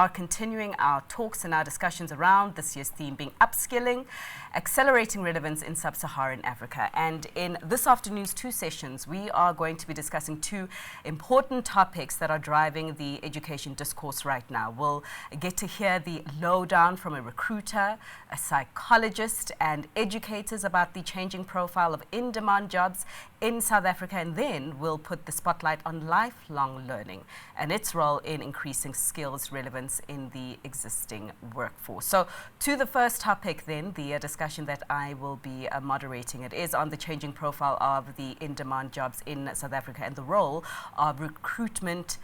are continuing our talks and our discussions around this year's theme being upskilling, accelerating relevance in sub-Saharan Africa. And in this afternoon's two sessions, we are going to be discussing two important topics that are driving the education discourse right now. We'll get to hear the lowdown from a recruiter, a psychologist, and educators about the changing profile of in-demand jobs in South Africa, and then we'll put the spotlight on lifelong learning and its role in increasing skills relevance in the existing workforce. So to the first topic then, the discussion that I will be moderating. It is on the changing profile of the in-demand jobs in South Africa and the role of recruitment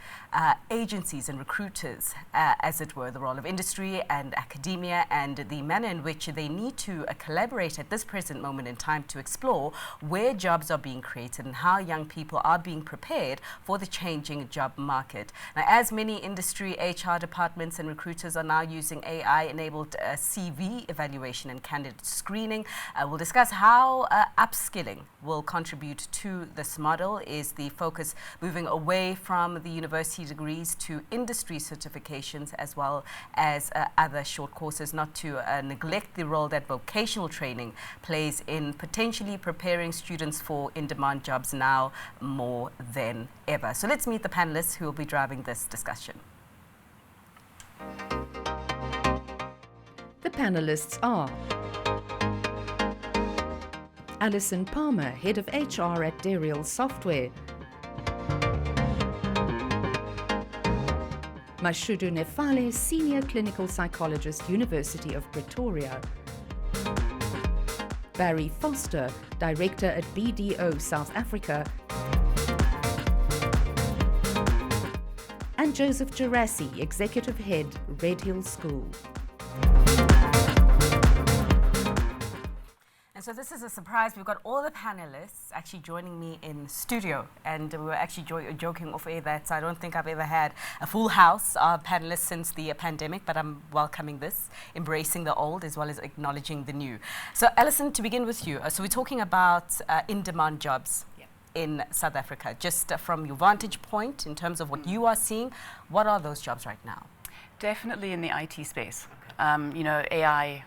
agencies and recruiters, as it were, the role of industry and academia and the manner in which they need to collaborate at this present moment in time to explore where jobs are being created and how young people are being prepared for the changing job market. Now, as many industry HR departments and recruiters are now using AI-enabled CV evaluation and candidate screening, we'll discuss how upskilling will contribute to this model. Is the focus moving away from the university degrees to industry certifications as well as other short courses, not to neglect the role that vocational training plays in potentially preparing students for in-demand jobs now more than ever. So let's meet the panelists who will be driving this discussion. The panelists are Alison Palmer, Head of HR at Dariel Software, Mashudu Nefale, Senior Clinical Psychologist, University of Pretoria, Barry Foster, Director at BDO South Africa, and Joseph Gerassi, Executive Head, Red Hill School. And so this is a surprise. We've got all the panelists actually joining me in studio, and we were actually joking off air that I don't think I've ever had a full house of panelists since the pandemic, but I'm welcoming this, embracing the old as well as acknowledging the new. So Alison, to begin with you, so we're talking about in-demand jobs in South Africa. Just from your vantage point, in terms of what you are seeing, what are those jobs right now? Definitely in the IT space. You know, AI,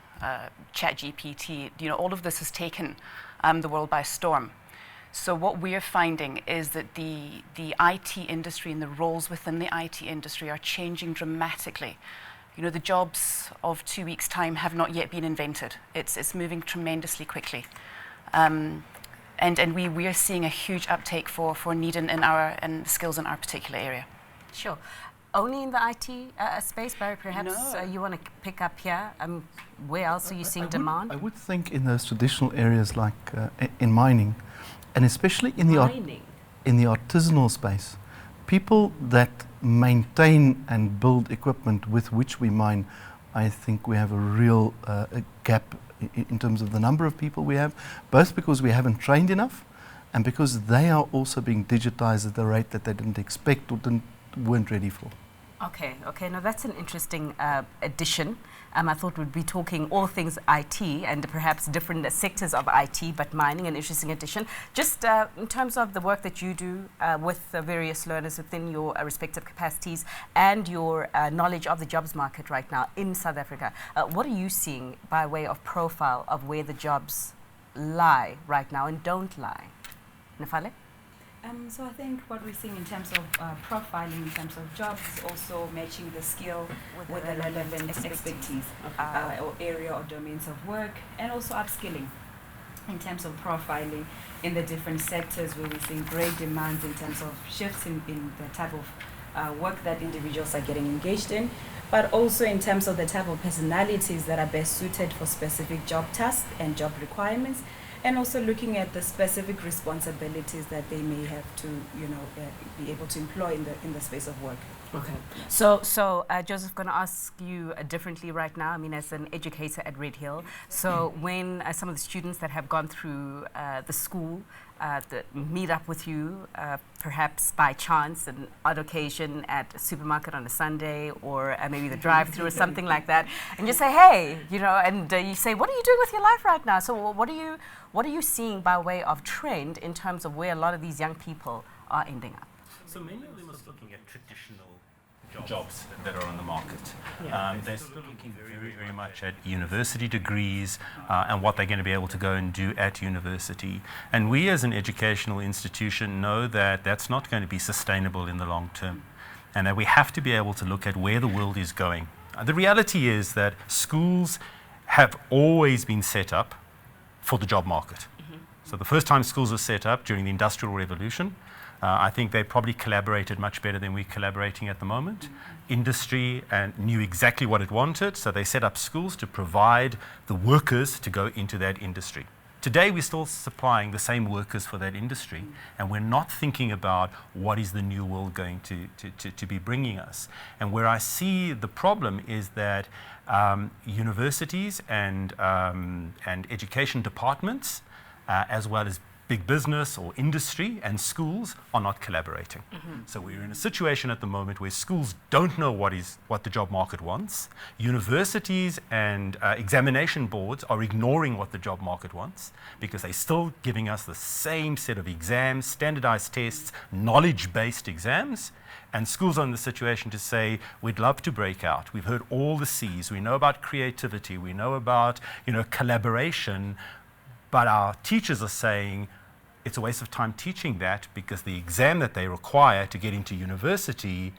ChatGPT, you know, all of this has taken the world by storm. So what we're finding is that the IT industry and the roles within the IT industry are changing dramatically. You know, the jobs of 2 weeks' time have not yet been invented. It's moving tremendously quickly. And we are seeing a huge uptake for need and skills in our particular area. Sure. Only in the IT space, Barry, perhaps No. you want to pick up here? Where else are you seeing demand? I would think in those traditional areas like in mining, and especially in the artisanal space, people that maintain and build equipment with which we mine, I think we have a real gap in terms of the number of people we have, both because we haven't trained enough and because they are also being digitized at the rate that they didn't expect or weren't ready for. Okay. Now that's an interesting addition. I thought we'd be talking all things IT and perhaps different sectors of IT, but mining, an interesting addition. Just in terms of the work that you do with various learners within your respective capacities and your knowledge of the jobs market right now in South Africa, what are you seeing by way of profile of where the jobs lie right now and don't lie? Nefale? So I think what we're seeing in terms of profiling, in terms of jobs, is also matching the skill with the relevant expertise or area or domains of work, and also upskilling in terms of profiling in the different sectors where we're seeing great demands in terms of shifts in the type of work that individuals are getting engaged in, but also in terms of the type of personalities that are best suited for specific job tasks and job requirements, and also looking at the specific responsibilities that they may have to, be able to employ in the space of work. Okay. So Joseph, going to ask you differently right now. I mean, as an educator at Red Hill, so when some of the students that have gone through the school meet up with you, perhaps by chance, an odd occasion at a supermarket on a Sunday, or maybe the drive-through or something like that, and you say, hey, and you say, what are you doing with your life right now? So what are you seeing by way of trend in terms of where a lot of these young people are ending up? So many of them are looking at traditional jobs that are on the market. They're still looking very, very much at university degrees and what they're going to be able to go and do at university. And we as an educational institution know that that's not going to be sustainable in the long term, and that we have to be able to look at where the world is going. The reality is that schools have always been set up for the job market. So the first time schools were set up during the Industrial Revolution, I think they probably collaborated much better than we're collaborating at the moment. Industry knew exactly what it wanted, so they set up schools to provide the workers to go into that industry. Today we're still supplying the same workers for that industry, and we're not thinking about what is the new world going to be bringing us. And where I see the problem is that universities and education departments, as well as big business or industry and schools, are not collaborating. So we're in a situation at the moment where schools don't know what the job market wants. Universities and examination boards are ignoring what the job market wants, because they're still giving us the same set of exams, standardized tests, knowledge-based exams. And schools are in the situation to say, we'd love to break out. We've heard all the C's. We know about creativity. We know about, collaboration. But our teachers are saying it's a waste of time teaching that, because the exam that they require to get into university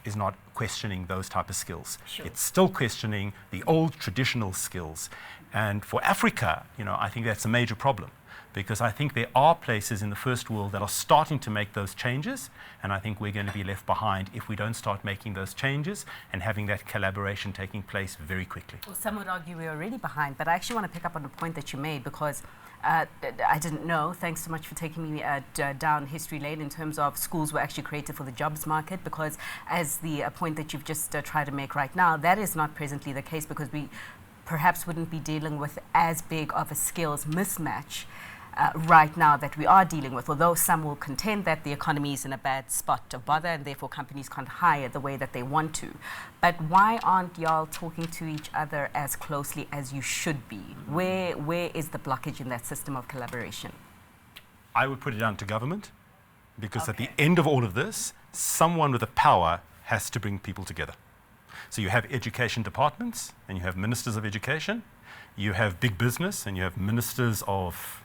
is not questioning those type of skills. Sure. It's still questioning the old traditional skills. And for Africa, I think that's a major problem, because I think there are places in the first world that are starting to make those changes, and I think we're going to be left behind if we don't start making those changes and having that collaboration taking place very quickly. Well, some would argue we're already behind, but I actually want to pick up on a point that you made, because I didn't know. Thanks so much for taking me down history lane in terms of schools were actually created for the jobs market, because as the point that you've just tried to make right now, that is not presently the case, because we perhaps wouldn't be dealing with as big of a skills mismatch right now that we are dealing with, although some will contend that the economy is in a bad spot to bother, and therefore companies can't hire the way that they want to. But why aren't y'all talking to each other as closely as you should be? Where is the blockage in that system of collaboration? I would put it down to government, because at the end of all of this, someone with the power has to bring people together. So you have education departments, and you have ministers of education, you have big business, and you have ministers of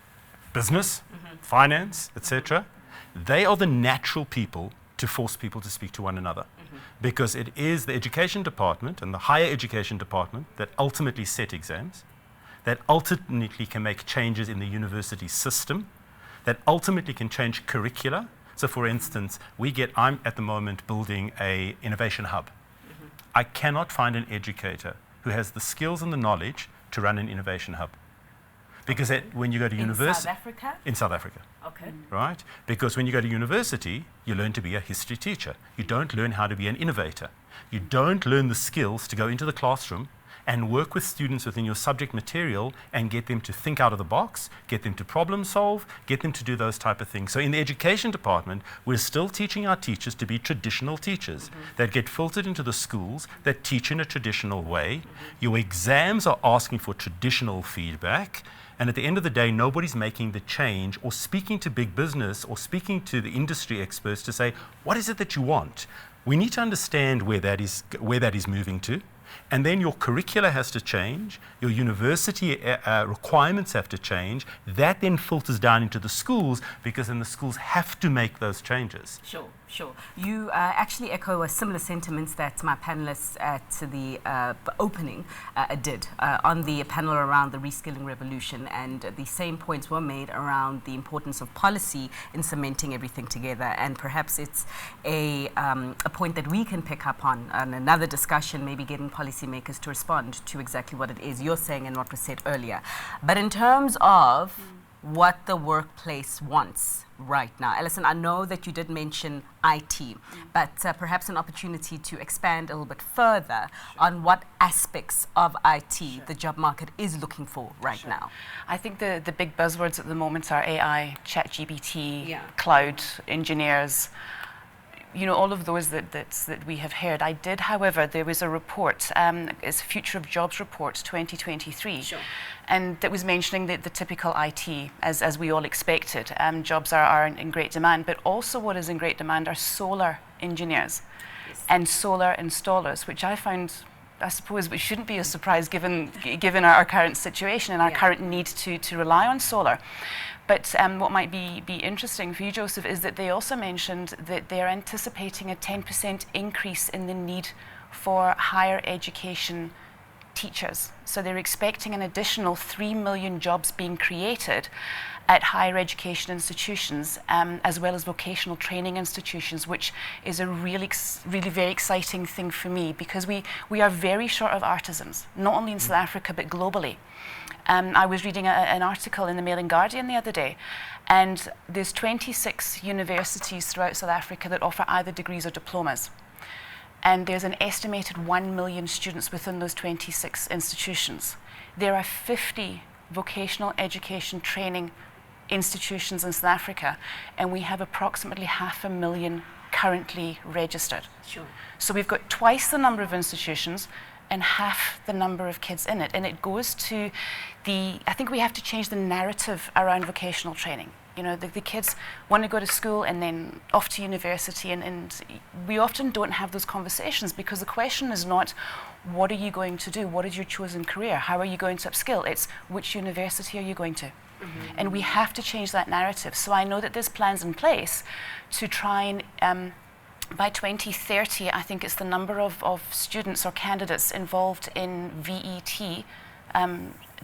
business, finance, etc. They are the natural people to force people to speak to one another, because it is the education department and the higher education department that ultimately set exams, that ultimately can make changes in the university system, that ultimately can change curricula. So for instance, I'm at the moment building a innovation hub. I cannot find an educator who has the skills and the knowledge to run an innovation hub. Because when you go to university... In South Africa? In South Africa. Okay. Right? Because when you go to university, you learn to be a history teacher. You don't learn how to be an innovator. You don't learn the skills to go into the classroom and work with students within your subject material and get them to think out of the box, get them to problem solve, get them to do those type of things. So in the education department, we're still teaching our teachers to be traditional teachers that get filtered into the schools, that teach in a traditional way. Your exams are asking for traditional feedback. And at the end of the day, nobody's making the change or speaking to big business or speaking to the industry experts to say, what is it that you want? We need to understand where that is moving to. And then your curricula has to change, your university requirements have to change. That then filters down into the schools, because then the schools have to make those changes. Sure. You actually echo a similar sentiments that my panelists at the opening did on the panel around the reskilling revolution, and the same points were made around the importance of policy in cementing everything together. And perhaps it's a point that we can pick up on another discussion, maybe getting policymakers to respond to exactly what it is you're saying and what was said earlier. But in terms of what the workplace wants right now, Alison, I know that you did mention IT, but perhaps an opportunity to expand a little bit further on what aspects of IT the job market is looking for right now. I think the big buzzwords at the moment are AI, ChatGPT, cloud engineers, all of those that we have heard. I did, however, there was a report, it's Future of Jobs Report 2023, and that was mentioning the typical IT, as we all expected. Jobs are in great demand, but also what is in great demand are solar engineers. and solar installers, which I found, I suppose, which shouldn't be a surprise given our current situation and our current need to rely on solar. But what might be interesting for you, Joseph, is that they also mentioned that they're anticipating a 10% increase in the need for higher education teachers. So they're expecting an additional 3 million jobs being created at higher education institutions, as well as vocational training institutions, which is a really very exciting thing for me, because we are very short of artisans, not only in South Africa, but globally. I was reading an article in the Mail and Guardian the other day, and there's 26 universities throughout South Africa that offer either degrees or diplomas. And there's an estimated 1 million students within those 26 institutions. There are 50 vocational education training institutions in South Africa, and we have approximately 500,000 currently registered. Sure. So we've got twice the number of institutions and half the number of kids in it. And it goes to I think we have to change the narrative around vocational training. You know, the kids want to go to school and then off to university, and we often don't have those conversations, because the question is not, what are you going to do? What is your chosen career? How are you going to upskill? It's, which university are you going to? Mm-hmm. And we have to change that narrative. So I know that there's plans in place to try and, by 2030, I think it's the number of students or candidates involved in VET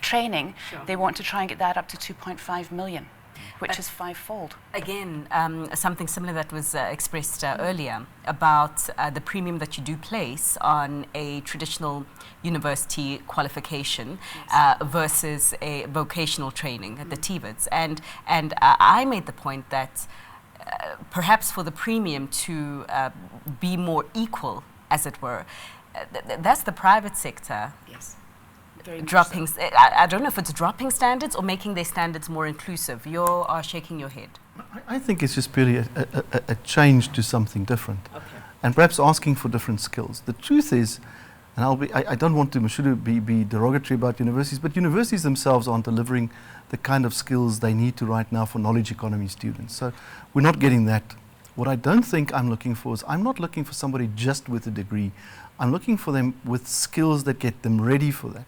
training, they want to try and get that up to 2.5 million. Which is fivefold. Again, something similar that was expressed earlier about the premium that you do place on a traditional university qualification versus a vocational training at the TVETs. And I made the point that perhaps for the premium to be more equal, as it were, that's the private sector. Yes. Dropping, I don't know if it's dropping standards or making their standards more inclusive. You are shaking your head. I think it's just purely a change to something different, and perhaps asking for different skills. The truth is, and I don't want to be derogatory about universities, but universities themselves aren't delivering the kind of skills they need to right now for knowledge economy students. So we're not getting that. What I don't think I'm looking for is, I'm not looking for somebody just with a degree. I'm looking for them with skills that get them ready for that.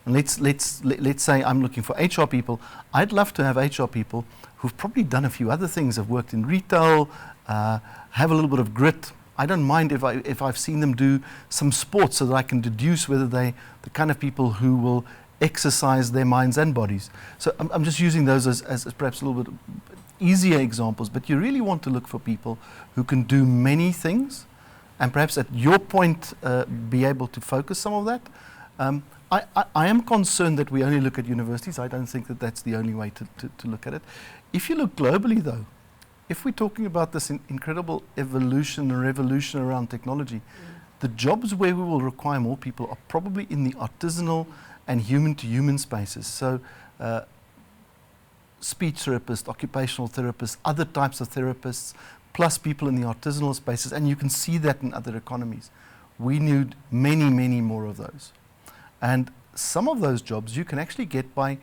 And let's say I'm looking for HR people. I'd love to have HR people who've probably done a few other things, have worked in retail, have a little bit of grit. I don't mind if I've seen them do some sports, so that I can deduce whether they're the kind of people who will exercise their minds and bodies. So I'm just using those as perhaps a little bit easier examples, but you really want to look for people who can do many things, and perhaps at your point be able to focus some of that. I am concerned that we only look at universities. I don't think that that's the only way to look at it. If you look globally, though, if we're talking about this incredible evolution and revolution around technology, the jobs where we will require more people are probably in the artisanal and human-to-human spaces. So speech therapists, occupational therapists, other types of therapists, plus people in the artisanal spaces, and you can see that in other economies. We need many, many more of those. And some of those jobs you can actually get by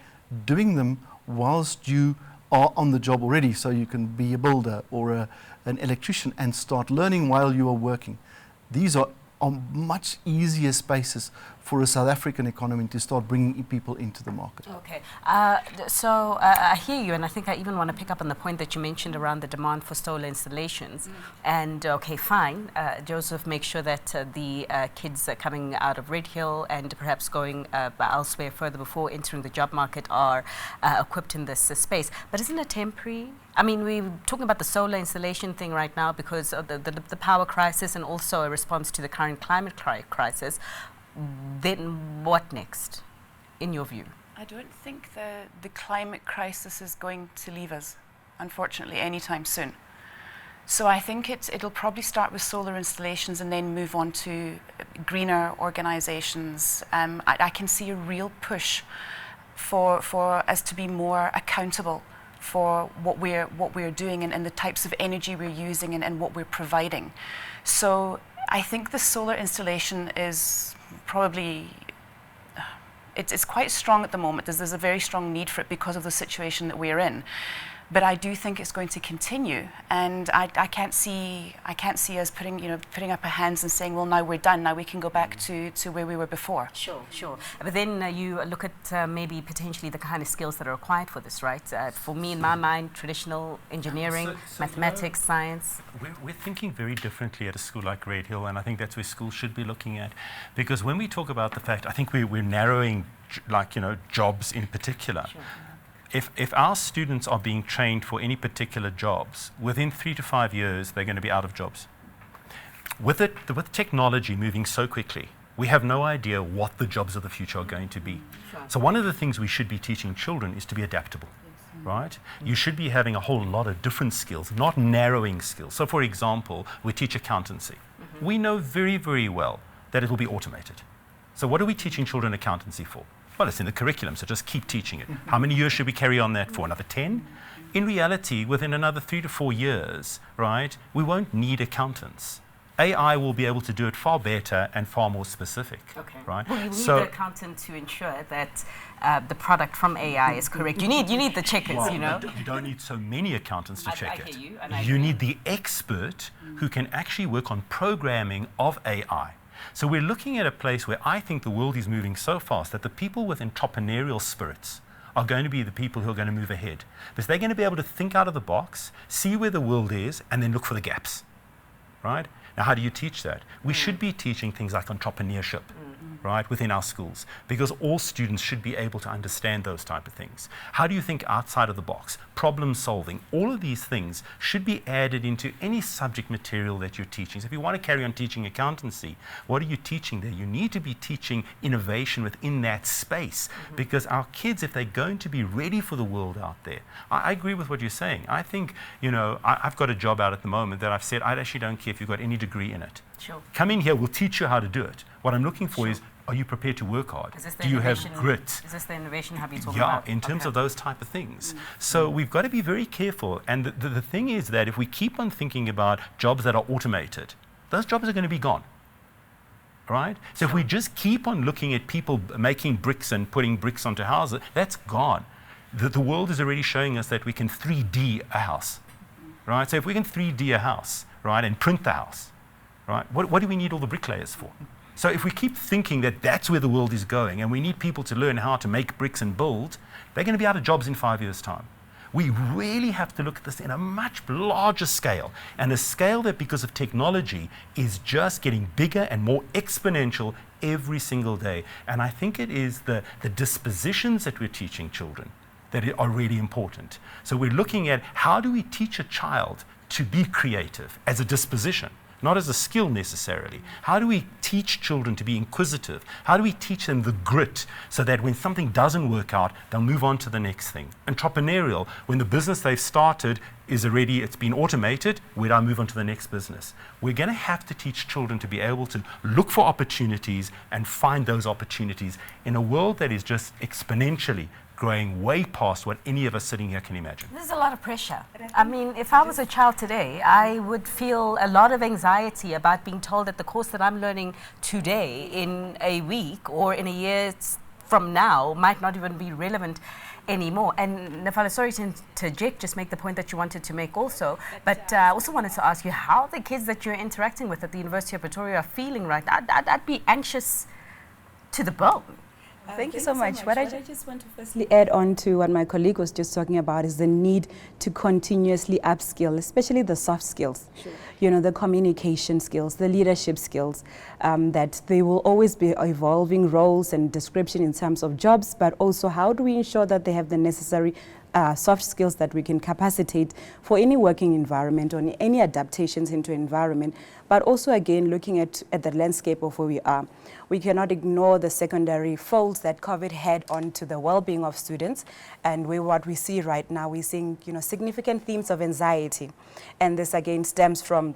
doing them whilst you are on the job already. So you can be a builder or an electrician and start learning while you are working. These are much easier spaces for a South African economy to start bringing people into the market. Okay, so I hear you, and I think I even want to pick up on the point that you mentioned around the demand for solar installations. And okay, fine, Joseph, make sure that the kids coming out of Red Hill and perhaps going elsewhere further before entering the job market are equipped in this space. But isn't it temporary? I mean, we're talking about the solar installation thing right now because of the power crisis and also a response to the current climate crisis. Then what next, in your view? I don't think the climate crisis is going to leave us, unfortunately, anytime soon. So I think it'll probably start with solar installations and then move on to greener organizations. I can see a real push for us to be more accountable for what we're doing and the types of energy we're using and what we're providing. So I think the solar installation is probably, it's quite strong at the moment. There's a very strong need for it because of the situation that we're in. But I do think it's going to continue, and I can't see us putting up our hands and saying, well, now we're done. Now we can go back to where we were before. Sure. But then you look at maybe potentially the kind of skills that are required for this, right? For me, in my mind, traditional engineering, mathematics, science. We're thinking very differently at a school like Red Hill, and I think that's where schools should be looking at, because when we talk about the fact, I think we're narrowing, jobs in particular. Sure. If our students are being trained for any particular jobs, within 3 to 5 years, they're going to be out of jobs. With technology moving so quickly, we have no idea what the jobs of the future are going to be. Sure. So one of the things we should be teaching children is to be adaptable, right? You should be having a whole lot of different skills, not narrowing skills. So for example, we teach accountancy. We know very, very well that it will be automated. So what are we teaching children accountancy for? Well, it's in the curriculum, so just keep teaching it. How many years should we carry on that for? Another 10? In reality, within another 3 to 4 years, right, we won't need accountants. AI will be able to do it far better and far more specific. Okay. Right? Well, you need the accountant to ensure that the product from AI is correct. You need the checkers, Well, you know. You don't need so many accountants to check I it. hear you, and I You agree. need the expert who can actually work on programming of AI. So we're looking at a place where I think the world is moving so fast that the people with entrepreneurial spirits are going to be the people who are going to move ahead. Because they're going to be able to think out of the box, see where the world is, and then look for the gaps. Right? Now, how do you teach that? We should be teaching things like entrepreneurship, right, within our schools, because all students should be able to understand those type of things. How do you think outside of the box? Problem solving, all of these things should be added into any subject material that you're teaching. So if you want to carry on teaching accountancy, what are you teaching there? You need to be teaching innovation within that space, because our kids, if they're going to be ready for the world out there, I agree with what you're saying. I think, I've got a job out at the moment that I've said, I actually don't care if you've got any degree in it. Sure. Come in here, we'll teach you how to do it. What I'm looking for is, are you prepared to work hard? Do you have grit? Is this the innovation hub you're talking Yeah, about? in terms of those type of things. So we've got to be very careful. And the thing is that if we keep on thinking about jobs that are automated, those jobs are going to be gone. Right? So if we just keep on looking at people making bricks and putting bricks onto houses, that's gone. The world is already showing us that we can 3D a house. Right? So if we can 3D a house, right, and print the house, right, what do we need all the bricklayers for? So if we keep thinking that that's where the world is going and we need people to learn how to make bricks and build, they're going to be out of jobs in 5 years' time. We really have to look at this in a much larger scale, and a scale that, because of technology, is just getting bigger and more exponential every single day. And I think it is the dispositions that we're teaching children that are really important. So we're looking at how do we teach a child to be creative as a disposition, not as a skill necessarily. How do we teach children to be inquisitive? How do we teach them the grit so that when something doesn't work out, they'll move on to the next thing? Entrepreneurial, when the business they've started is already, it's been automated, where do I move on to the next business? We're going to have to teach children to be able to look for opportunities and find those opportunities in a world that is just exponentially growing way past what any of us sitting here can imagine. There's a lot of pressure. I mean, if I was a child today, I would feel a lot of anxiety about being told that the course that I'm learning today in a week or in a year from now might not even be relevant anymore. And Nafala, sorry to interject, just make the point that you wanted to make also, but I also wanted to ask you how the kids that you're interacting with at the University of Pretoria are feeling right now. I'd be anxious to the bone. Thank you so much. What I just want to firstly add on to what my colleague was just talking about is the need to continuously upskill, especially the soft skills. Sure. You know, the communication skills, the leadership skills, that they will always be evolving roles and description in terms of jobs, but also how do we ensure that they have the necessary soft skills that we can capacitate for any working environment or any adaptations into environment, but also again looking at the landscape of where we are. We cannot ignore the secondary folds that COVID had onto the well-being of students, and what we see right now, we're seeing significant themes of anxiety, and this again stems from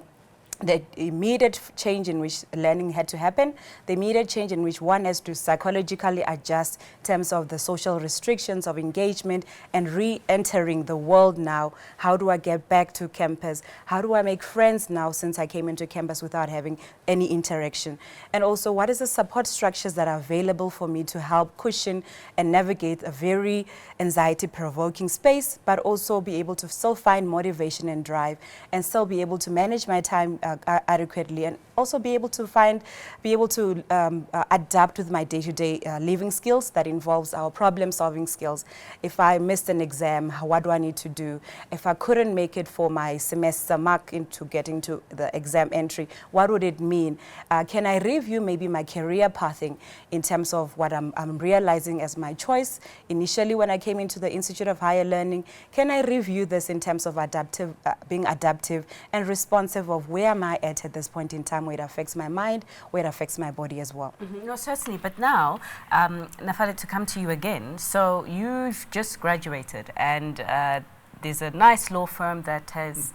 the immediate change in which learning had to happen, the immediate change in which one has to psychologically adjust in terms of the social restrictions of engagement and re-entering the world now. How do I get back to campus? How do I make friends now since I came into campus without having any interaction? And also, what is the support structures that are available for me to help cushion and navigate a very anxiety-provoking space, but also be able to still find motivation and drive and still be able to manage my time adequately, and also be able to adapt with my day-to-day living skills that involves our problem-solving skills. If I missed an exam, what do I need to do? If I couldn't make it for my semester mark into getting to the exam entry, what would it mean? Can I review maybe my career pathing in terms of what I'm realizing as my choice initially when I came into the Institute of Higher Learning? Can I review this in terms of being adaptive and responsive of where am I at this point in time, where it affects my mind, where it affects my body as well. No, certainly. But now, Nafale, to come to you again. So you've just graduated, and there's a nice law firm that has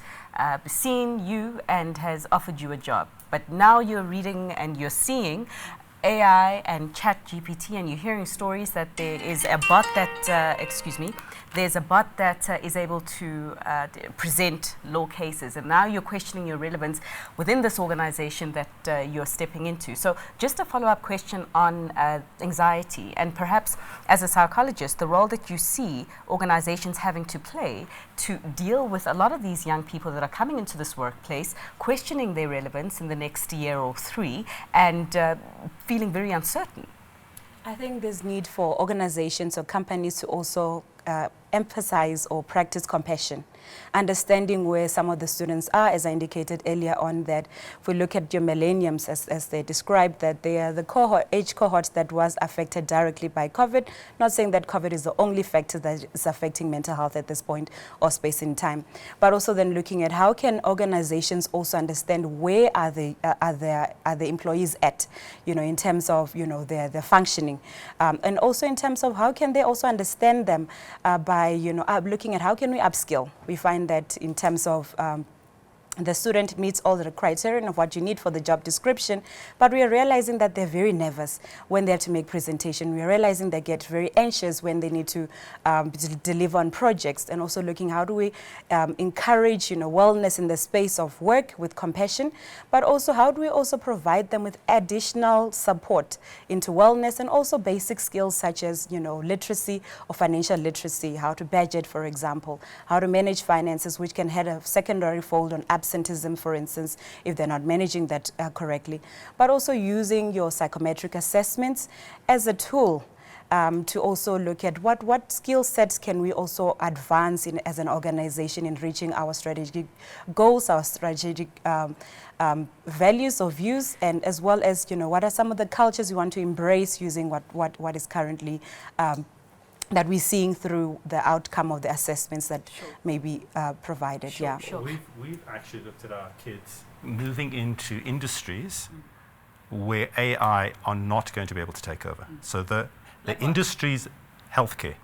seen you and has offered you a job. But now you're reading and you're seeing AI and chat GPT, and you're hearing stories that there is a bot that, there's a bot that is able to present law cases, and now you're questioning your relevance within this organization that you're stepping into. So just a follow-up question on anxiety, and perhaps as a psychologist, the role that you see organizations having to play to deal with a lot of these young people that are coming into this workplace, questioning their relevance in the next year or 3, and feeling very uncertain. I think there's need for organizations or companies to also emphasize or practice compassion, understanding where some of the students are, as I indicated earlier on, that if we look at your millenniums as they described, that they are the age cohort that was affected directly by COVID. Not saying that COVID is the only factor that is affecting mental health at this point or space in time, but also then looking at how can organizations also understand where are the employees at, in terms of their functioning, and also in terms of how can they also understand them by looking at how can we upskill. We find that in terms of the student meets all the criteria of what you need for the job description, but we are realizing that they're very nervous when they have to make presentation. We are realizing they get very anxious when they need to deliver on projects, and also looking how do we encourage wellness in the space of work with compassion, but also how do we also provide them with additional support into wellness, and also basic skills such as literacy or financial literacy, how to budget, for example, how to manage finances, which can have a secondary fold on absenteeism, for instance, if they're not managing that correctly, but also using your psychometric assessments as a tool to also look at what skill sets can we also advance in as an organization in reaching our strategic goals, our strategic values or views, and as well as what are some of the cultures we want to embrace using what is currently that we're seeing through the outcome of the assessments that may be provided. Sure. We've actually looked at our kids moving into industries where AI are not going to be able to take over. So the industries, healthcare.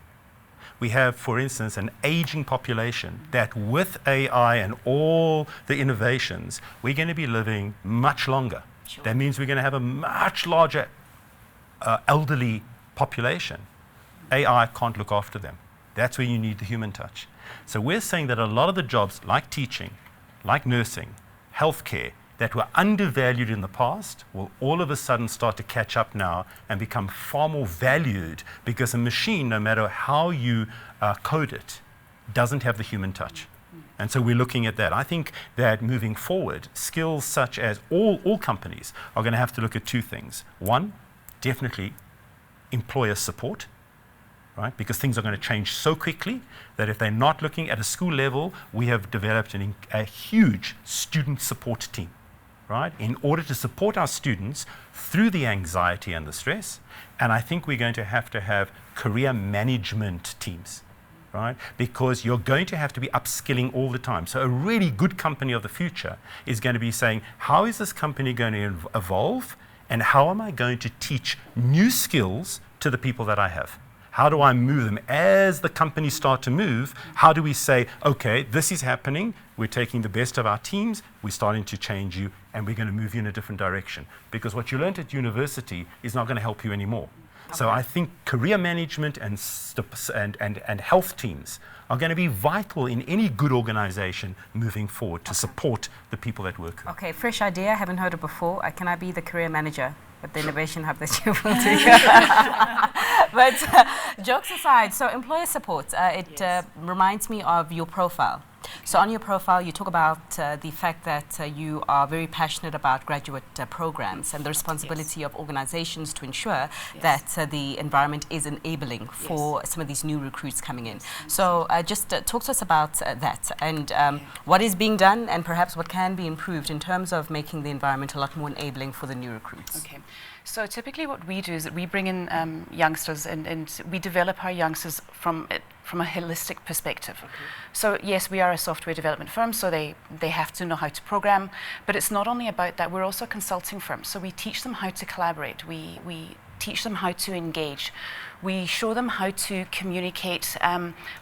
We have, for instance, an aging population that with AI and all the innovations, we're going to be living much longer. Sure. That means we're going to have a much larger elderly population. AI can't look after them. That's where you need the human touch. So we're saying that a lot of the jobs like teaching, like nursing, healthcare, that were undervalued in the past will all of a sudden start to catch up now and become far more valued, because a machine, no matter how you code it, doesn't have the human touch. And so we're looking at that. I think that moving forward, skills such as all companies are going to have to look at 2 things. One, definitely employer support. Right? Because things are going to change so quickly that if they're not looking at a school level, we have developed a huge student support team, right? In order to support our students through the anxiety and the stress. And I think we're going to have career management teams, right? Because you're going to have to be upskilling all the time. So a really good company of the future is going to be saying, how is this company going to evolve? And how am I going to teach new skills to the people that I have? How do I move them? As the companies start to move, how do we say, okay, this is happening, we're taking the best of our teams, we're starting to change you, and we're going to move you in a different direction. Because what you learned at university is not going to help you anymore. Okay. So I think career management and health teams are going to be vital in any good organization moving forward to support the people that work there. Okay, fresh idea, haven't heard it before. Can I be the career manager at the innovation hub that you will do? But jokes aside, so employer support, it reminds me of your profile. So on your profile, you talk about the fact that you are very passionate about graduate programs and the responsibility of organizations to ensure that the environment is enabling for some of these new recruits coming in. So just talk to us about that and what is being done and perhaps what can be improved in terms of making the environment a lot more enabling for the new recruits. Okay. So typically what we do is that we bring in youngsters and we develop our youngsters from a holistic perspective. Okay. So yes, we are a software development firm, so they have to know how to program, but it's not only about that, we're also a consulting firm. So we teach them how to collaborate, we teach them how to engage. We show them how to communicate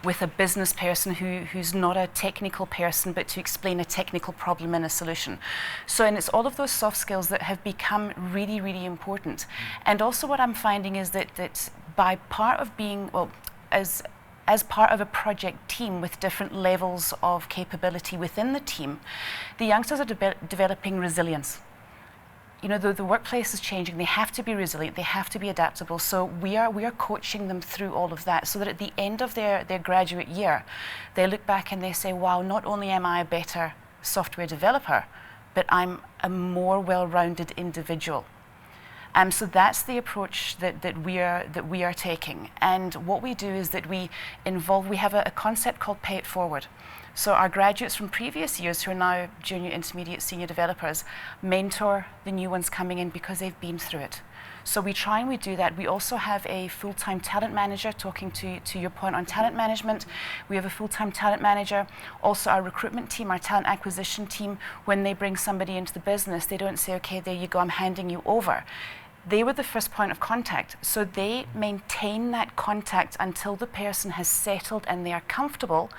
with a business person who's not a technical person, but to explain a technical problem and a solution. So, and it's all of those soft skills that have become really, really important. And also what I'm finding is that by part of being, well, as part of a project team with different levels of capability within the team, the youngsters are developing resilience. You know, the workplace is changing. They have to be resilient. They have to be adaptable. So we are coaching them through all of that so that at the end of their graduate year, they look back and they say, wow, not only am I a better software developer, but I'm a more well-rounded individual. So that's the approach that we are taking. And what we do is that we have a concept called Pay It Forward. So our graduates from previous years who are now junior, intermediate, senior developers mentor the new ones coming in because they've been through it. So we try and we do that. We also have a full-time talent manager, talking to your point on talent management. We have a full-time talent manager. Also our recruitment team, our talent acquisition team, when they bring somebody into the business, they don't say, okay, there you go, I'm handing you over. They were the first point of contact. So they maintain that contact until the person has settled and they are comfortable,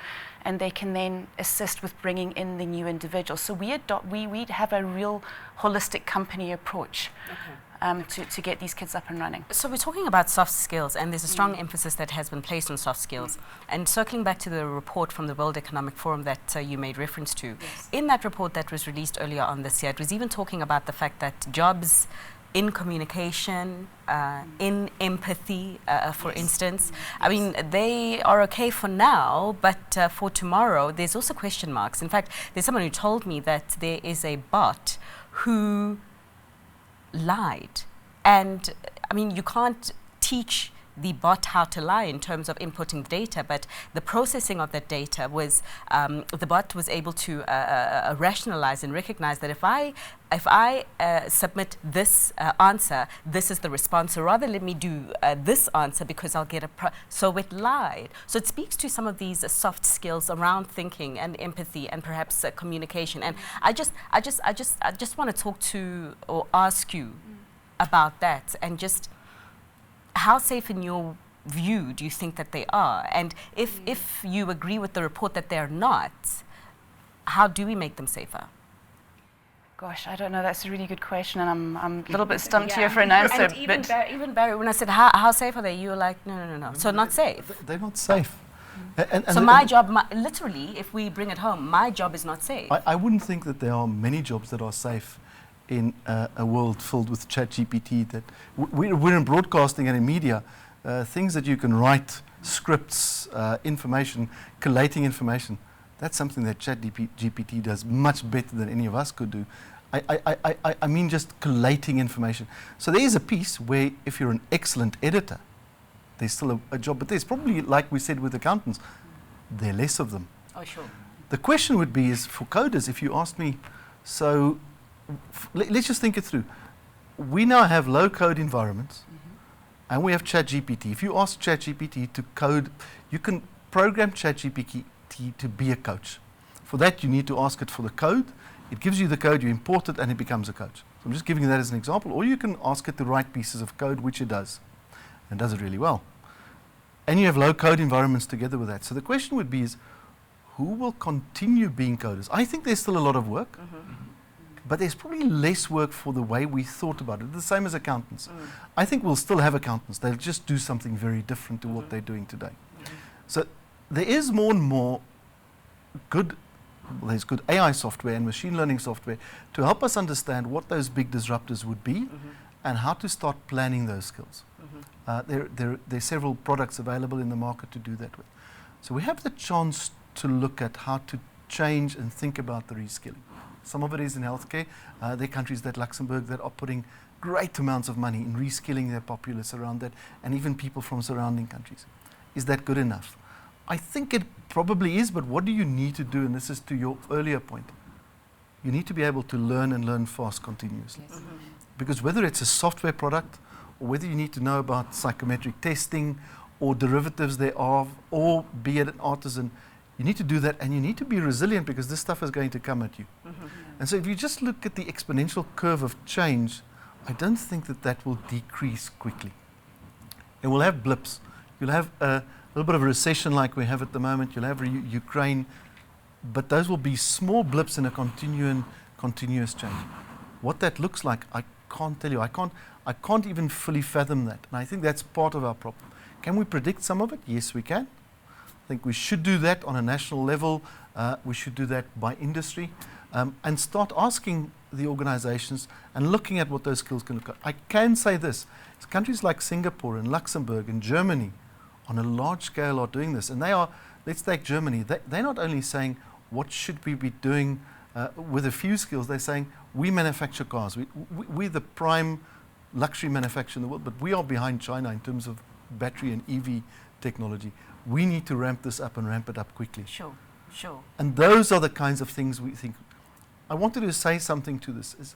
and they can then assist with bringing in the new individual. So we have a real holistic company approach to get these kids up and running. So we're talking about soft skills, and there's a strong emphasis that has been placed on soft skills. And circling back to the report from the World Economic Forum that you made reference to, in that report that was released earlier on this year, it was even talking about the fact that jobs in communication, in empathy, for instance. I mean, they are okay for now, but for tomorrow, there's also question marks. In fact, there's someone who told me that there is a bot who lied. And I mean, you can't teach the bot how to lie in terms of inputting data, but the processing of that data was, the bot was able to rationalize and recognize that if I submit this answer, this is the response. So rather let me do this answer because I'll get so it lied. So it speaks to some of these soft skills around thinking and empathy and perhaps communication. And I just want to talk to or ask you about that, and just how safe in your view do you think that they are? And if you agree with the report that they're not, how do we make them safer? Gosh, I don't know. That's a really good question, and I'm a little bit stumped here for an answer. And even Barry, when I said, how safe are they? You were like, no. So not safe. They're not safe. And so my job, literally, if we bring it home, my job is not safe. I wouldn't think that there are many jobs that are safe in a world filled with ChatGPT. That we're in broadcasting and in media, things that you can write, scripts, information, collating information. That's something that ChatGPT does much better than any of us could do. I mean just collating information. So there is a piece where if you're an excellent editor, there's still a job, but there's probably, like we said with accountants, there are less of them. Oh, sure. The question would be is for coders, if you asked me, so let's just think it through. We now have low-code environments, and we have ChatGPT. If you ask ChatGPT to code, you can program ChatGPT to be a coach. For that, you need to ask it for the code. It gives you the code, you import it, and it becomes a coach. So I'm just giving you that as an example. Or you can ask it to write pieces of code, which it does, and does it really well. And you have low-code environments together with that. So the question would be is, who will continue being coders? I think there's still a lot of work, but there's probably less work for the way we thought about it. The same as accountants. I think we'll still have accountants. They'll just do something very different to what they're doing today. So there is more and more there's good AI software and machine learning software to help us understand what those big disruptors would be and how to start planning those skills. There are several products available in the market to do that with. So we have the chance to look at how to change and think about the reskilling. Some of it is in healthcare. There are countries like Luxembourg that are putting great amounts of money in reskilling their populace around that, and even people from surrounding countries. Is that good enough? I think it probably is, but what do you need to do? And this is to your earlier point. You need to be able to learn and learn fast continuously. Yes. Because whether it's a software product, or whether you need to know about psychometric testing, or derivatives thereof, or be it an artisan, you need to do that, and you need to be resilient because this stuff is going to come at you. And so if you just look at the exponential curve of change, I don't think that will decrease quickly. It will have blips. You'll have a little bit of a recession like we have at the moment. You'll have Ukraine, but those will be small blips in a continuous change. What that looks like, I can't tell you. I can't even fully fathom that. And I think that's part of our problem. Can we predict some of it? Yes, we can. I think we should do that on a national level. We should do that by industry and start asking the organizations and looking at what those skills can look like. I can say this. It's countries like Singapore and Luxembourg and Germany on a large scale are doing this. And they are, let's take Germany, they're not only saying what should we be doing with a few skills, they're saying we manufacture cars. We're the prime luxury manufacturer in the world, but we are behind China in terms of battery and EV technology. We need to ramp this up and ramp it up quickly. Sure. And those are the kinds of things we think. I wanted to say something to this. Is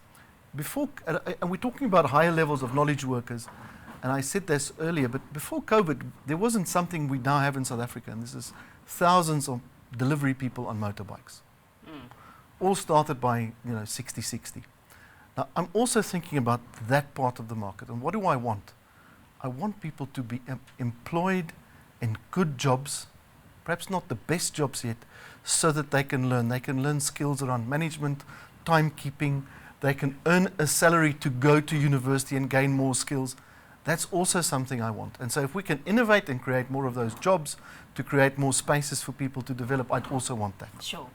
before, and we're talking about higher levels of knowledge workers, and I said this earlier, but before COVID, there wasn't something we now have in South Africa, and this is thousands of delivery people on motorbikes. All started by 60-60. Now, I'm also thinking about that part of the market, and what do I want? I want people to be employed in good jobs, perhaps not the best jobs yet, so that they can learn. They can learn skills around management, timekeeping. They can earn a salary to go to university and gain more skills. That's also something I want. And so if we can innovate and create more of those jobs to create more spaces for people to develop, I'd also want that. Sure.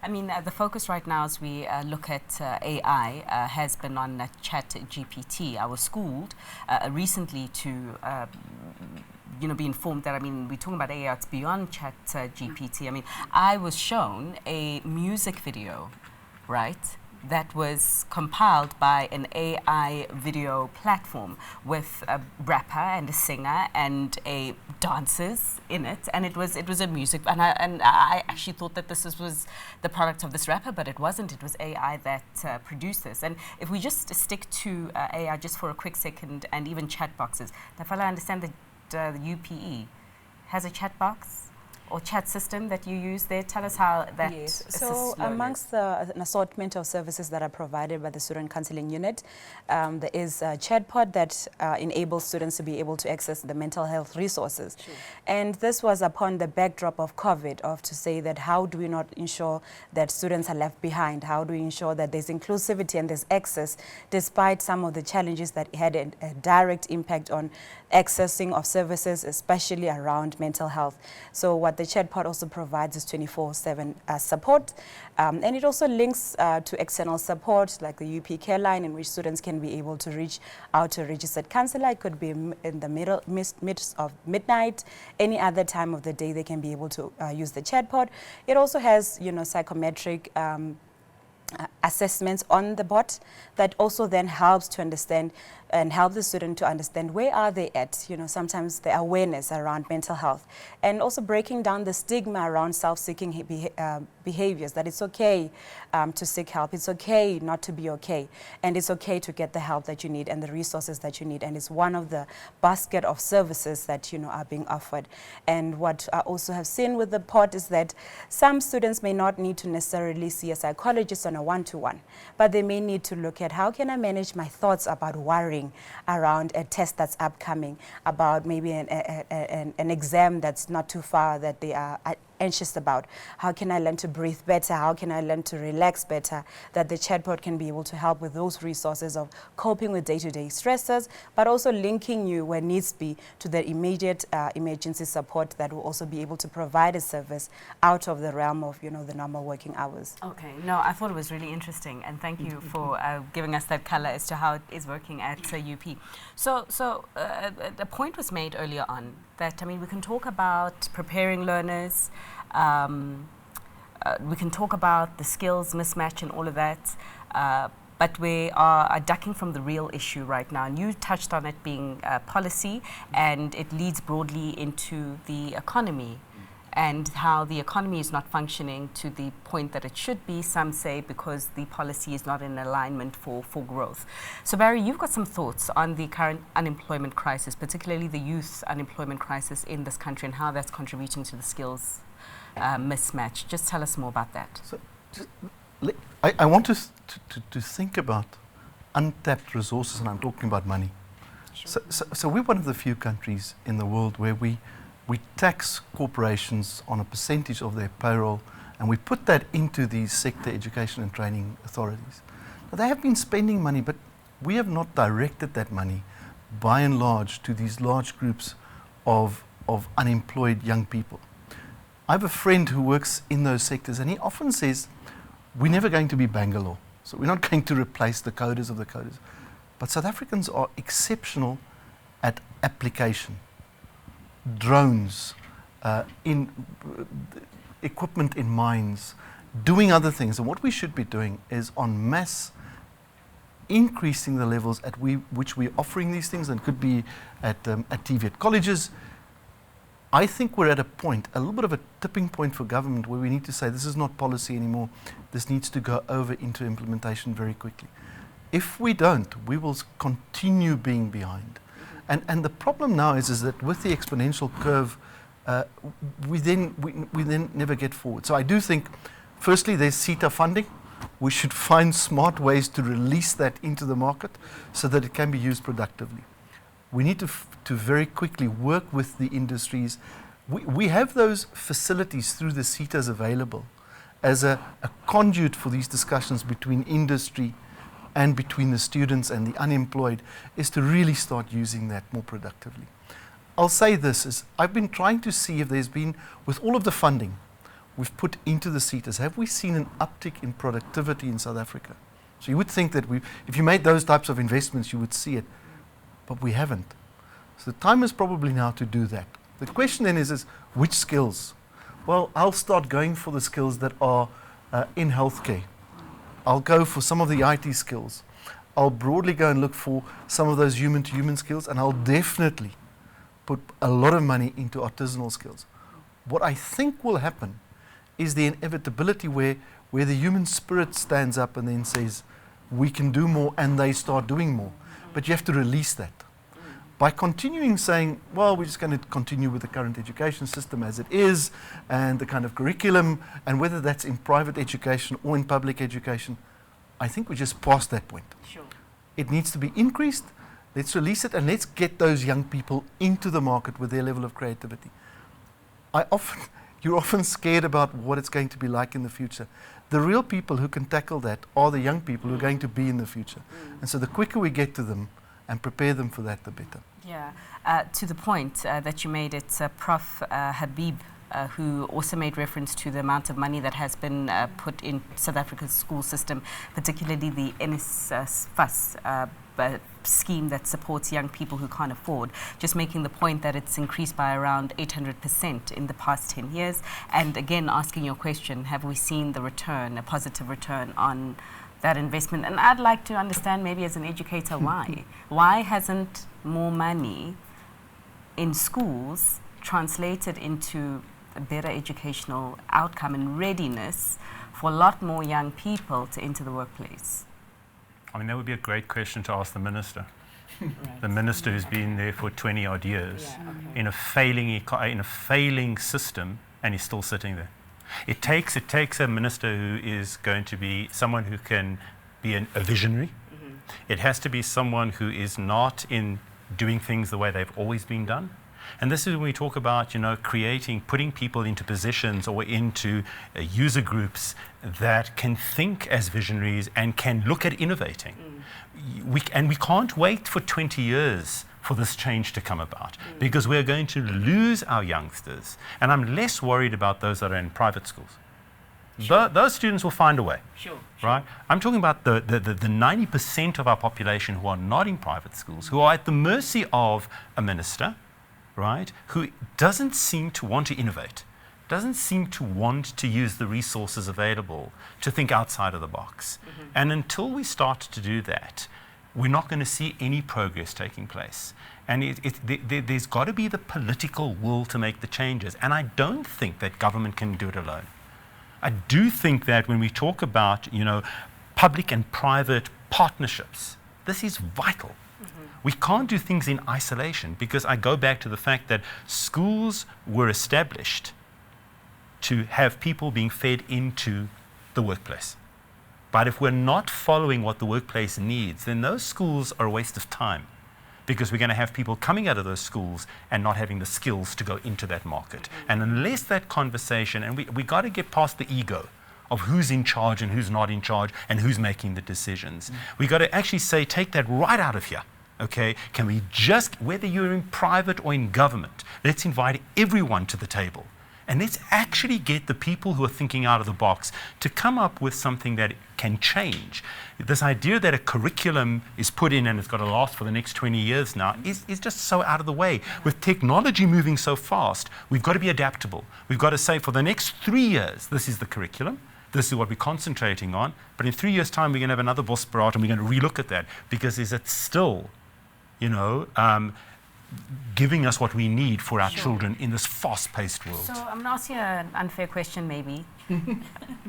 I mean, the focus right now as we look at AI has been on Chat GPT. I was schooled recently to be informed that, we're talking about AI, it's beyond Chat GPT. I mean, I was shown a music video, right, that was compiled by an AI video platform with a rapper and a singer and a dancers in it, and it was a music, and I actually thought that this was the product of this rapper, but it wasn't. It was AI that produced this. And if we just stick to AI just for a quick second, and even chat boxes, Nafala, I understand that the UPE has a chat box or chat system that you use there. Tell us how that assists So learners. amongst an assortment of services that are provided by the Student Counseling Unit, there is a chatbot that enables students to be able to access the mental health resources. Sure. And this was upon the backdrop of COVID, to say that how do we not ensure that students are left behind? How do we ensure that there's inclusivity and there's access, despite some of the challenges that had a direct impact on accessing of services, especially around mental health. So what the chatbot also provides is 24/7 support, and it also links to external support like the UP Care Line, in which students can be able to reach out to a registered counselor. It could be in the midst of midnight, any other time of the day they can be able to use the chatbot. It also has psychometric assessments on the bot that also then helps to understand and help the student to understand where are they at, sometimes the awareness around mental health, and also breaking down the stigma around self-seeking behaviors, that it's okay to seek help, it's okay not to be okay, and it's okay to get the help that you need and the resources that you need, and it's one of the basket of services that are being offered. And what I also have seen with the pod is that some students may not need to necessarily see a psychologist on a one-to-one, but they may need to look at how can I manage my thoughts about worrying worrying around a test that's upcoming, about maybe an exam that's not too far that they are anxious about. How can I learn to breathe better? How can I learn to relax better? That the chatbot can be able to help with those resources of coping with day-to-day stressors, but also linking you where needs be to the immediate emergency support that will also be able to provide a service out of the realm of, the normal working hours. Okay, no, I thought it was really interesting, and thank you for giving us that color as to how it is working at UP. So a point was made earlier on that, we can talk about preparing learners, we can talk about the skills mismatch and all of that, but we are ducking from the real issue right now. And you touched on it being policy, and it leads broadly into the economy and how the economy is not functioning to the point that it should be, some say because the policy is not in alignment for growth. So Barry, you've got some thoughts on the current unemployment crisis, particularly the youth unemployment crisis in this country and how that's contributing to the skills mismatch. Just tell us more about that. So I want us to think about untapped resources, and I'm talking about money. Sure. So we're one of the few countries in the world where we tax corporations on a percentage of their payroll, and we put that into these sector education and training authorities. Now, they have been spending money, but we have not directed that money, by and large, to these large groups of unemployed young people. I have a friend who works in those sectors, and he often says, we're never going to be Bangalore, so we're not going to replace the coders of the coders. But South Africans are exceptional at application. Drones, equipment in mines, doing other things. And what we should be doing is en masse increasing the levels at which we're offering these things, and could be at TVET colleges. I think we're at a point, a little bit of a tipping point for government, where we need to say this is not policy anymore. This needs to go over into implementation very quickly. If we don't, we will continue being behind. And the problem now is that with the exponential curve, we then never get forward. So I do think, firstly, there's CETA funding. We should find smart ways to release that into the market so that it can be used productively. We need to very quickly work with the industries. We have those facilities through the CETAs available as a conduit for these discussions between industry and between the students and the unemployed, is to really start using that more productively. I'll say this, is I've been trying to see if there's been, with all of the funding we've put into the CETAs, have we seen an uptick in productivity in South Africa? So you would think that if you made those types of investments, you would see it, but we haven't. So the time is probably now to do that. The question then is which skills? Well, I'll start going for the skills that are in healthcare. I'll go for some of the IT skills. I'll broadly go and look for some of those human-to-human skills, and I'll definitely put a lot of money into artisanal skills. What I think will happen is the inevitability where the human spirit stands up and then says, we can do more, and they start doing more. But you have to release that. By continuing saying, well, we're just going to continue with the current education system as it is, and the kind of curriculum, and whether that's in private education or in public education, I think we're just past that point. Sure. It needs to be increased. Let's release it, and let's get those young people into the market with their level of creativity. You're often scared about what it's going to be like in the future. The real people who can tackle that are the young people who are going to be in the future. And so the quicker we get to them and prepare them for that, the better. Yeah, to the point that you made, it's Prof. Habib, who also made reference to the amount of money that has been put in South Africa's school system, particularly the NSFAS scheme that supports young people who can't afford, just making the point that it's increased by around 800% in the past 10 years. And again, asking your question, have we seen the return, a positive return on that investment? And I'd like to understand, maybe as an educator, why? Why hasn't more money in schools translated into a better educational outcome and readiness for a lot more young people to enter the workplace? I mean, that would be a great question to ask the minister. Right. The minister who's been there for 20 odd years, Yeah, okay. in a failing system, and he's still sitting there. It takes a minister who is going to be someone who can be a visionary, It has to be someone who is not in doing things the way they've always been done. And this is when we talk about, putting people into positions or into user groups that can think as visionaries and can look at innovating. We can't wait for 20 years for this change to come about, because we're going to lose our youngsters. And I'm less worried about those that are in private schools. Those students will find a way. Sure. Right? I'm talking about the 90% of our population who are not in private schools, who are at the mercy of a minister, right, who doesn't seem to want to innovate, doesn't seem to want to use the resources available to think outside of the box. And until we start to do that, we're not going to see any progress taking place. And there's got to be the political will to make the changes. And I don't think that government can do it alone. I do think that when we talk about, public and private partnerships, this is vital. We can't do things in isolation, because I go back to the fact that schools were established to have people being fed into the workplace. But if we're not following what the workplace needs, then those schools are a waste of time, because we're going to have people coming out of those schools and not having the skills to go into that market. And unless that conversation, and we got to get past the ego of who's in charge and who's not in charge and who's making the decisions. We got to actually say, take that right out of here. Okay, can we just, whether you're in private or in government, let's invite everyone to the table. And let's actually get the people who are thinking out of the box to come up with something that can change. This idea that a curriculum is put in and it's got to last for the next 20 years now is just so out of the way. With technology moving so fast, we've got to be adaptable. We've got to say, for the next 3 years, this is the curriculum. This is what we're concentrating on. But in 3 years' time, we're going to have another Bosperat and we're going to relook at that, because is it still giving us what we need for our children in this fast-paced world? So I'm going to ask you an unfair question, maybe.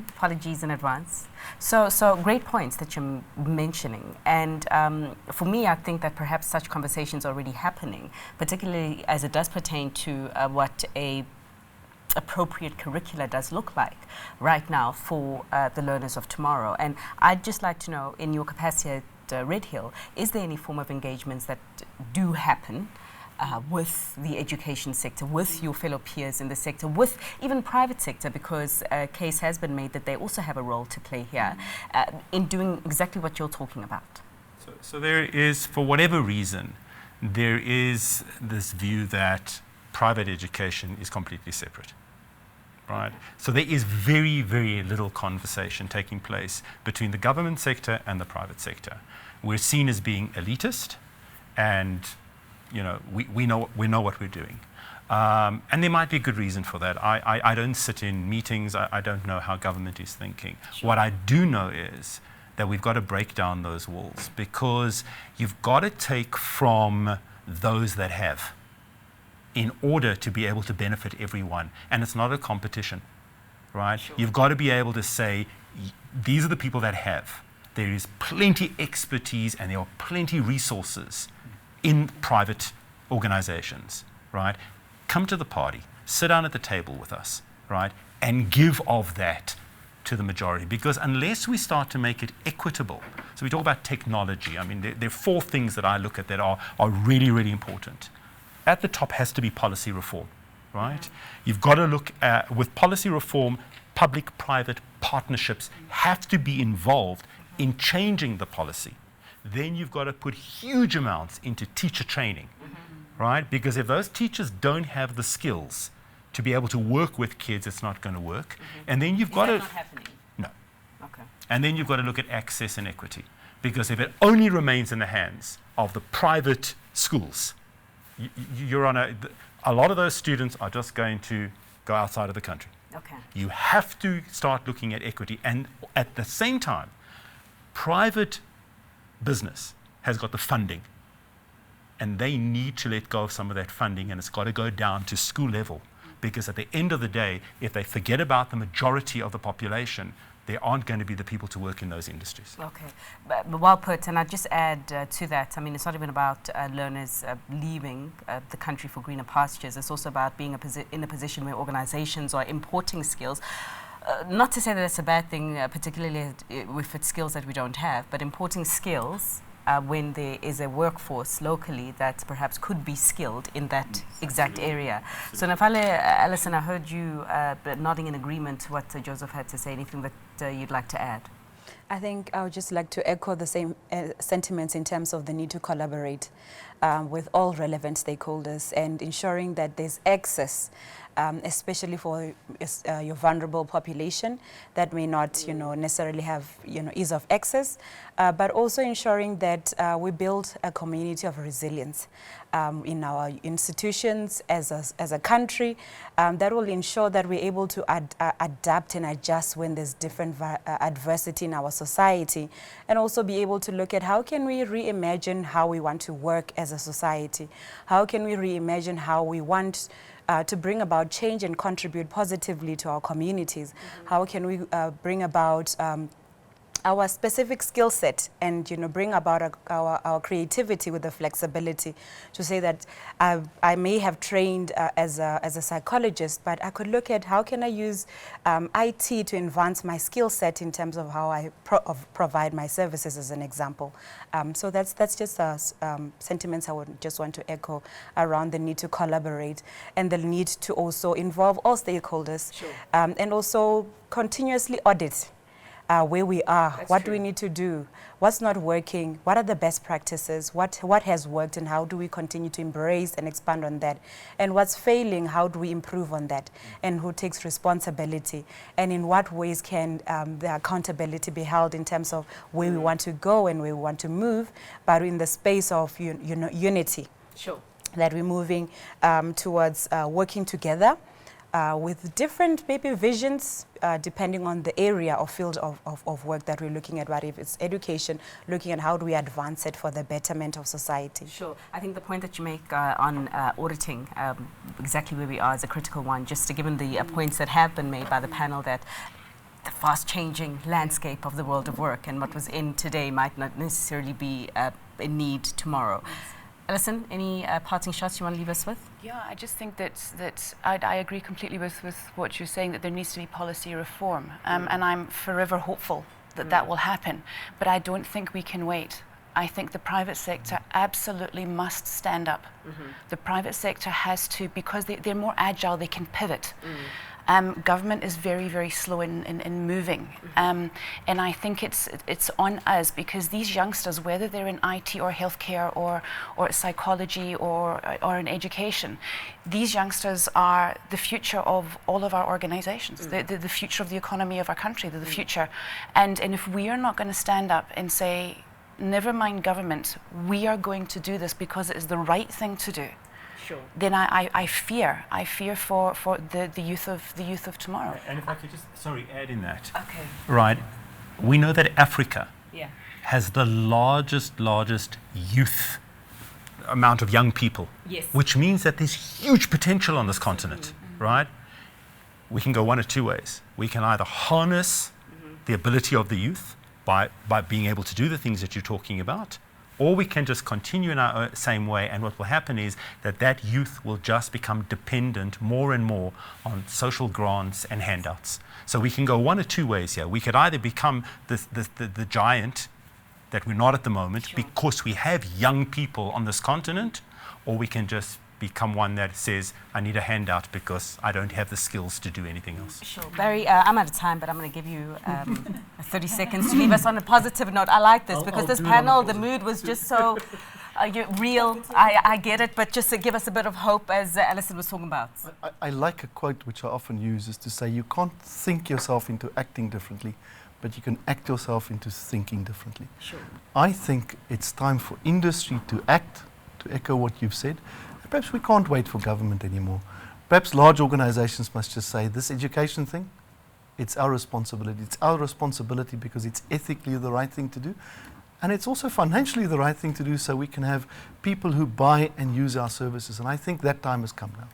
Apologies in advance. So great points that you're mentioning. And for me, I think that perhaps such conversations are already happening, particularly as it does pertain to what a appropriate curricula does look like right now for the learners of tomorrow. And I'd just like to know, in your capacity at Red Hill, is there any form of engagements that do happen with the education sector, with your fellow peers in the sector, with even private sector, because a case has been made that they also have a role to play here in doing exactly what you're talking about? So there is, for whatever reason, there is this view that private education is completely separate. Right? So there is very, very little conversation taking place between the government sector and the private sector. We're seen as being elitist, and we know what we're doing. And there might be a good reason for that. I don't sit in meetings. I don't know how government is thinking. Sure. What I do know is that we've got to break down those walls, because you've got to take from those that have, in order to be able to benefit everyone. And it's not a competition, right? Sure. You've got to be able to say, these are the people that have. There is plenty expertise and there are plenty resources in private organizations, right? Come to the party, sit down at the table with us, right? And give of that to the majority, because unless we start to make it equitable, so we talk about technology. I mean, there are 4 things that I look at that are really, really important. At the top has to be policy reform, right? You've got to look at, with policy reform, public-private partnerships have to be involved in changing the policy. Then you've got to put huge amounts into teacher training, right? Because if those teachers don't have the skills to be able to work with kids, it's not going to work. And then you've got to... Is that not happening? No. Okay. And then you've got to look at access and equity. Because if it only remains in the hands of the private schools, you're on a lot of those students are just going to go outside of the country. Okay. You have to start looking at equity. And at the same time, private business has got the funding, and they need to let go of some of that funding, and it's got to go down to school level, because at the end of the day, if they forget about the majority of the population, there aren't going to be the people to work in those industries. Okay, but well put. And I'd just add to that, I mean, it's not even about learners leaving the country for greener pastures. It's also about being in a position where organizations are importing skills. Not to say that that's a bad thing, particularly if it's skills that we don't have, but importing skills when there is a workforce locally that perhaps could be skilled in that exact area. So Nafale, Alison, I heard you nodding in agreement to what Joseph had to say. Anything that you'd like to add? I think I would just like to echo the same sentiments in terms of the need to collaborate with all relevant stakeholders and ensuring that there's access, especially for your vulnerable population that may not, necessarily have, ease of access, but also ensuring that we build a community of resilience in our institutions as a country that will ensure that we're able to adapt and adjust when there's different adversity in our society, and also be able to look at how can we reimagine how we want to work as a society, how can we reimagine how we want to bring about change and contribute positively to our communities. How can we bring about our specific skill set and bring about our creativity with the flexibility to say that I may have trained as a psychologist, but I could look at how can I use IT to advance my skill set in terms of how I provide my services, as an example. So that's just sentiments I would just want to echo around the need to collaborate and the need to also involve all stakeholders. Sure. And also continuously audit where we are. That's what true. do we need to do? What's not working? What are the best practices? What has worked, and how do we continue to embrace and expand on that? And what's failing, how do we improve on that? And who takes responsibility? And in what ways can the accountability be held in terms of where we want to go and where we want to move, but in the space of unity? Sure. That we're moving towards working together with different maybe visions depending on the area or field of work that we're looking at, right? If it's education, looking at how do we advance it for the betterment of society. Sure. I think the point that you make on auditing exactly where we are is a critical one, just given the points that have been made by the panel that the fast-changing landscape of the world of work and what was in today might not necessarily be in need tomorrow. Alison, any parting shots you want to leave us with? Yeah, I just think that I agree completely with what you're saying, that there needs to be policy reform. And I'm forever hopeful that that will happen. But I don't think we can wait. I think the private sector absolutely must stand up. The private sector has to, because they're more agile, they can pivot. Government is very, very slow in moving. And I think it's on us, because these youngsters, whether they're in IT or healthcare or psychology or in education, these youngsters are the future of all of our organizations, the future of the economy of our country, they're the future. And if we are not going to stand up and say, never mind government, we are going to do this because it is the right thing to do. Sure. Then I fear for the youth of tomorrow. And if I could just, add in that. Okay. Right. We know that Africa Yeah. has the largest youth amount of young people. Yes. Which means that there's huge potential on this continent, right? We can go one of two ways. We can either harness the ability of the youth by being able to do the things that you're talking about, or we can just continue in our same way, and what will happen is that youth will just become dependent more and more on social grants and handouts. So we can go one of two ways here. We could either become the giant that we're not at the moment, because we have young people on this continent, or we can just become one that says, I need a handout because I don't have the skills to do anything else. Sure. Barry, I'm out of time, but I'm going to give you 30 seconds to leave us on a positive note. I like this because this panel, the mood was just so real. I get it, but just to give us a bit of hope, as Alison was talking about. I like a quote which I often use, is to say you can't think yourself into acting differently, but you can act yourself into thinking differently. Sure. I think it's time for industry to act, to echo what you've said. Perhaps we can't wait for government anymore. Perhaps large organizations must just say, this education thing, it's our responsibility. It's our responsibility because it's ethically the right thing to do. And it's also financially the right thing to do, so we can have people who buy and use our services. And I think that time has come now.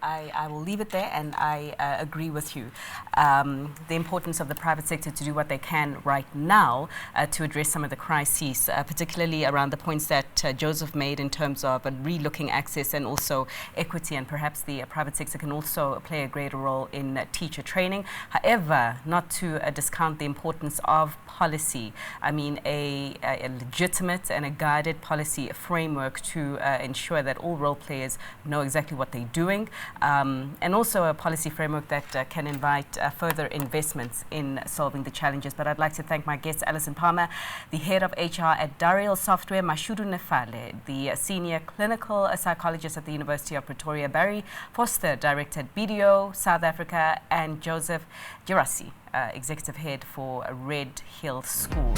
I will leave it there, and I agree with you. The importance of the private sector to do what they can right now to address some of the crises, particularly around the points that Joseph made in terms of re-looking access and also equity, and perhaps the private sector can also play a greater role in teacher training. However, not to discount the importance of policy. I mean, a legitimate and a guided policy framework to ensure that all role players know exactly what they're doing, and also a policy framework that can invite further investments in solving the challenges. But I'd like to thank my guest, Alison Palmer, the head of HR at Dariel Software, Mashudu Nefale, the senior clinical psychologist at the University of Pretoria, Barry Foster, director at BDO South Africa, and Joseph Girassi, executive head for Red Hill School.